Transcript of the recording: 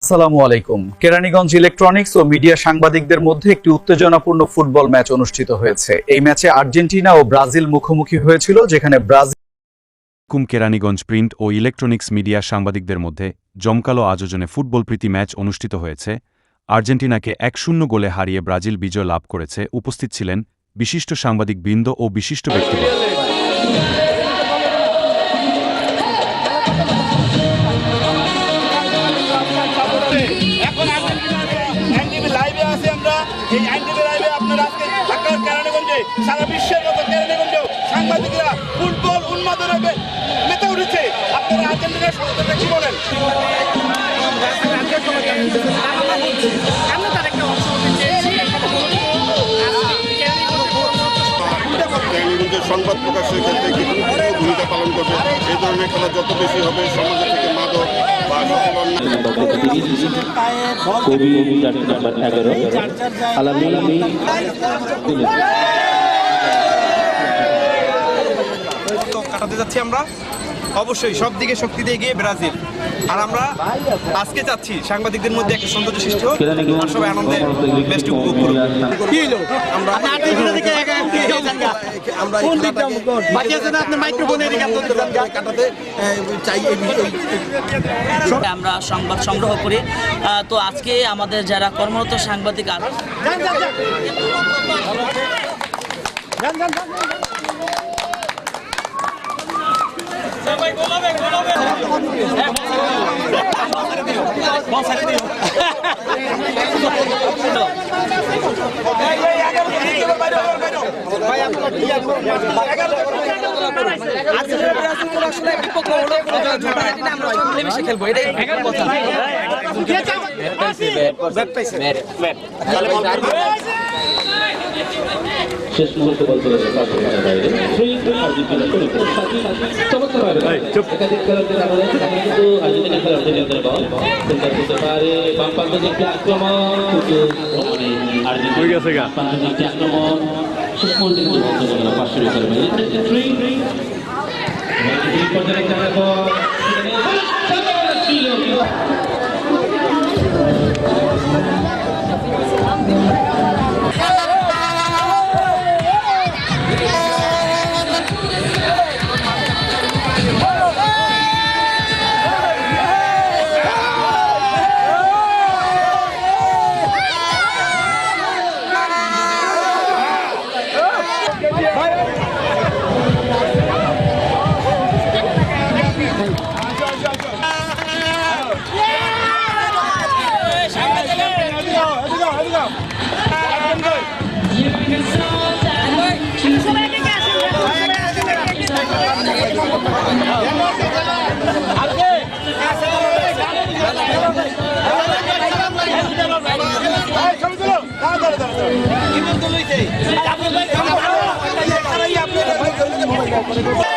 আসসালামু আলাইকুম। কেরানীগঞ্জ ইলেকট্রনিক্স ও মিডিয়া সাংবাদিকদের মধ্যে একটি উত্তেজনাপূর্ণ ফুটবল ম্যাচ অনুষ্ঠিত হয়েছে। এই ম্যাচে আর্জেন্টিনা ও ব্রাজিল মুখোমুখি হয়েছিল, যেখানে ব্রাজিল কেরানীগঞ্জ প্রিন্ট ও ইলেকট্রনিক্স মিডিয়া সাংবাদিকদের মধ্যে জমকালো আয়োজনে ফুটবল প্রীতি ম্যাচ অনুষ্ঠিত হয়েছে। আর্জেন্টিনাকে ১-০ গোলে হারিয়ে ব্রাজিল বিজয় লাভ করেছে। উপস্থিত ছিলেন বিশিষ্ট সাংবাদিকবৃন্দ ও বিশিষ্ট ব্যক্তিবর্গ। সারা বিশ্বের মতো কেরানীগঞ্জেও সাংবাদিকরা ফুটবল উন্মাদনা মেতে উঠেছে। আপনারা আর্জেন্টিনার সদস্যরা কি বলেন? কেরানীগঞ্জের সংবাদ প্রকাশের ক্ষেত্রে কি ভূমিকা পালন করবে? এই ধরনের খেলা যত বেশি হবে, সমাজ থেকে মাদক বা কাটাতে যাচ্ছি আমরা অবশ্যই সব দিকে শক্তি দিয়ে গিয়ে ব্রাজিল। আর আমরা আজকে চাচ্ছি সাংবাদিকদের মধ্যে একটা সৌন্দর্য সৃষ্টি হোক, আর সবাই আনন্দে বেস্ট উপভোগ করুক। আমরা সংবাদ সংগ্রহ করি। তো আজকে আমাদের যারা কর্মরত সাংবাদিক খেলবো, এটাই কথা। শেষ মুহূর্তে বলতে একাধিক খেলোয়াড়দের আমাদের কিন্তু আর্জেন্টিনা খেলোয়াড়দের বল হতে পারে বাম প্রান্ত দিকে আক্রমণ, আক্রমণ শেষ মুহূর্তে কিন্তু বলতে পারে না। 500 মিটার পর্যায়ে খেলার পর আপনি